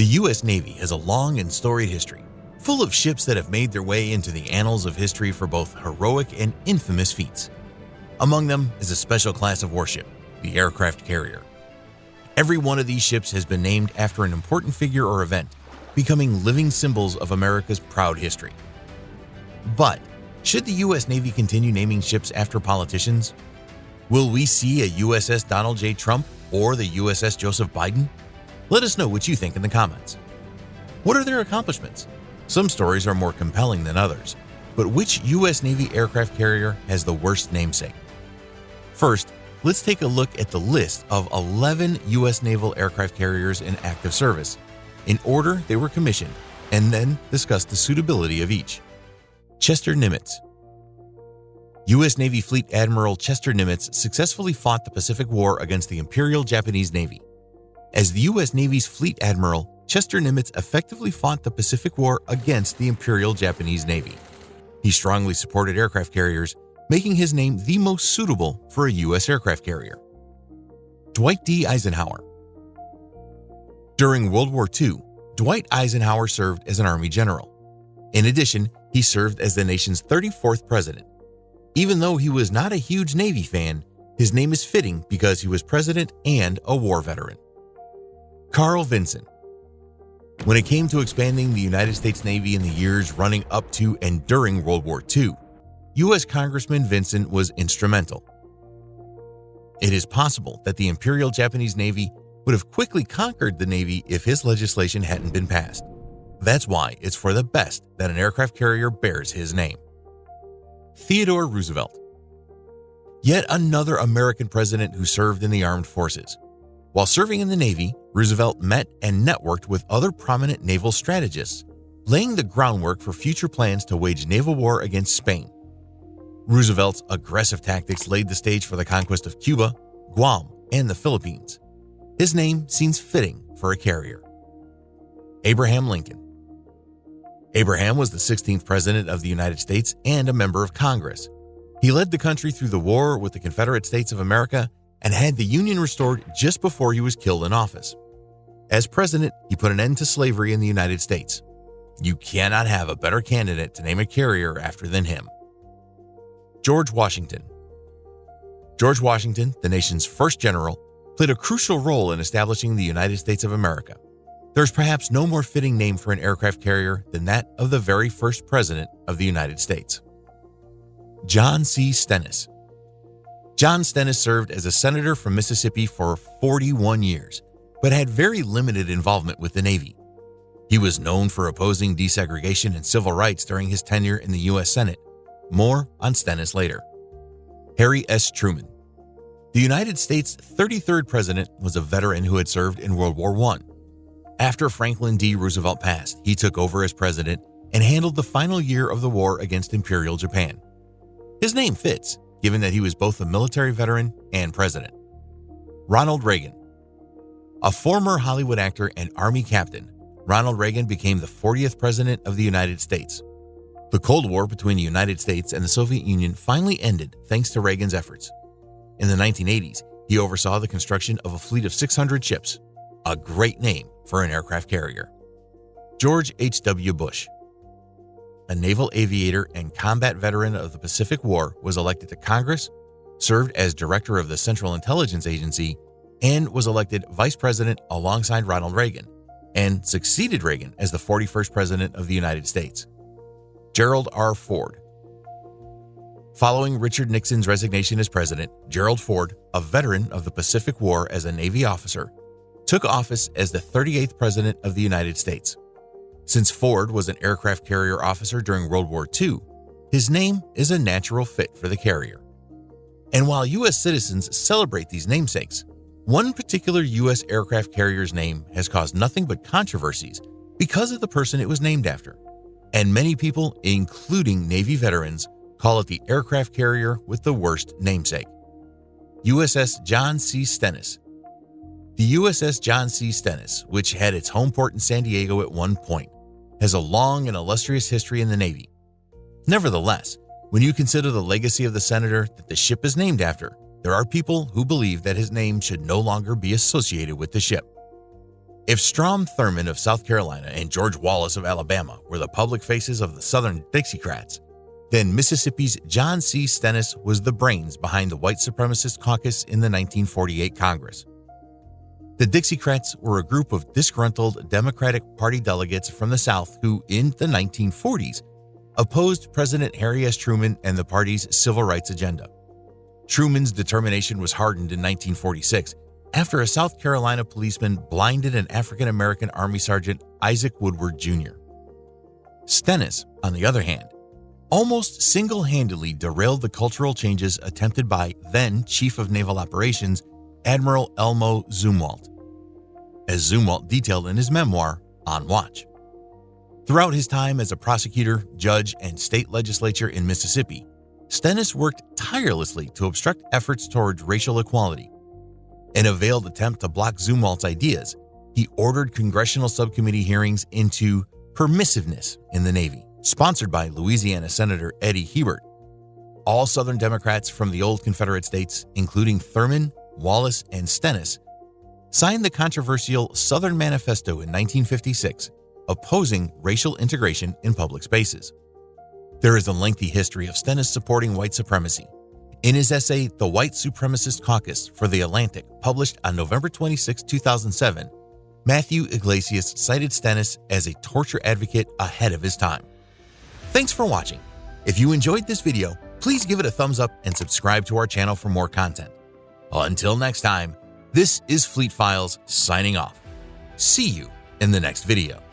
U.S. Navy has a long and storied history, full of ships that have made their way into the annals of history for both heroic and infamous feats. Among them is a special class of warship, the aircraft carrier. Every one of these ships has been named after an important figure or event, becoming living symbols of America's proud history. But should the U.S. Navy continue naming ships after politicians? Will we see a USS Donald J. Trump or the USS Joseph Biden? Let us know what you think in the comments. What are their accomplishments? Some stories are more compelling than others, but which U.S. Navy aircraft carrier has the worst namesake? First, let's take a look at the list of 11 U.S. naval aircraft carriers in active service, in order they were commissioned, and then discuss the suitability of each. Chester Nimitz. U.S. Navy Fleet Admiral Chester Nimitz successfully fought the Pacific War against the Imperial Japanese Navy. As the U.S. Navy's Fleet Admiral, Chester Nimitz effectively fought the Pacific War against the Imperial Japanese Navy. He strongly supported aircraft carriers, making his name the most suitable for a U.S. aircraft carrier. Dwight D. Eisenhower. During World War II, Dwight Eisenhower served as an Army general. In addition, he served as the nation's 34th president. Even though he was not a huge Navy fan, his name is fitting because he was president and a war veteran. Carl Vinson. When it came to expanding the United States Navy in the years running up to and during World War II, U.S. Congressman Vinson was instrumental. It is possible that the Imperial Japanese Navy would have quickly conquered the Navy if his legislation hadn't been passed. That's why it's for the best that an aircraft carrier bears his name. Theodore Roosevelt. Yet another American president who served in the armed forces. While serving in the Navy, Roosevelt met and networked with other prominent naval strategists, laying the groundwork for future plans to wage naval war against Spain. Roosevelt's aggressive tactics laid the stage for the conquest of Cuba, Guam, and the Philippines. His name seems fitting for a carrier. Abraham Lincoln. Abraham was the 16th President of the United States and a member of Congress. He led the country through the war with the Confederate States of America and had the Union restored just before he was killed in office. As president, he put an end to slavery in the United States. You cannot have a better candidate to name a carrier after than him. George Washington. George Washington, the nation's first general, played a crucial role in establishing the United States of America. There's perhaps no more fitting name for an aircraft carrier than that of the very first president of the United States. John C. Stennis. John Stennis served as a senator from Mississippi for 41 years, but had very limited involvement with the Navy. He was known for opposing desegregation and civil rights during his tenure in the U.S. Senate. More on Stennis later. Harry S. Truman. The United States' 33rd president was a veteran who had served in World War I. After Franklin D. Roosevelt passed, he took over as president and handled the final year of the war against Imperial Japan. His name fits, given that he was both a military veteran and president. Ronald Reagan. A former Hollywood actor and Army captain, Ronald Reagan became the 40th president of the United States. The Cold War between the United States and the Soviet Union finally ended thanks to Reagan's efforts. In the 1980s, he oversaw the construction of a fleet of 600 ships, a great name for an aircraft carrier. George H.W. Bush. A naval aviator and combat veteran of the Pacific War, was elected to Congress, served as director of the Central Intelligence Agency, and was elected vice president alongside Ronald Reagan, and succeeded Reagan as the 41st president of the United States. Gerald R. Ford. Following Richard Nixon's resignation as president, Gerald Ford, a veteran of the Pacific War as a Navy officer, took office as the 38th president of the United States. Since Ford was an aircraft carrier officer during World War II, his name is a natural fit for the carrier. And while U.S. citizens celebrate these namesakes, one particular U.S. aircraft carrier's name has caused nothing but controversies because of the person it was named after. And many people, including Navy veterans, call it the aircraft carrier with the worst namesake. USS John C. Stennis. The USS John C. Stennis, which had its home port in San Diego at one point, has a long and illustrious history in the Navy. Nevertheless, when you consider the legacy of the senator that the ship is named after, there are people who believe that his name should no longer be associated with the ship. If Strom Thurmond of South Carolina and George Wallace of Alabama were the public faces of the Southern Dixiecrats, then Mississippi's John C. Stennis was the brains behind the white supremacist caucus in the 1948 Congress. The Dixiecrats were a group of disgruntled Democratic Party delegates from the South who, in the 1940s, opposed President Harry S. Truman and the party's civil rights agenda. Truman's determination was hardened in 1946 after a South Carolina policeman blinded an African-American Army Sergeant Isaac Woodward Jr. Stennis, on the other hand, almost single-handedly derailed the cultural changes attempted by then Chief of Naval Operations Admiral ELMO ZUMWALT, as ZUMWALT detailed in his memoir, On Watch. Throughout his time as a prosecutor, judge, and state legislature in Mississippi, Stennis worked tirelessly to obstruct efforts towards racial equality. In a veiled attempt to block ZUMWALT's ideas, he ordered congressional subcommittee hearings into permissiveness in the Navy, sponsored by Louisiana Senator Eddie HEBERT. All Southern Democrats from the old Confederate states, including Thurmond, Wallace, and Stennis, signed the controversial Southern Manifesto in 1956, opposing racial integration in public spaces. There is a lengthy history of Stennis supporting white supremacy. In his essay, The White Supremacist Caucus for The Atlantic, published on November 26, 2007, Matthew Iglesias cited Stennis as a torture advocate ahead of his time. Thanks for watching. If you enjoyed this video, please give it a thumbs up and subscribe to our channel for more content. Until next time, this is Fleet Files signing off. See you in the next video.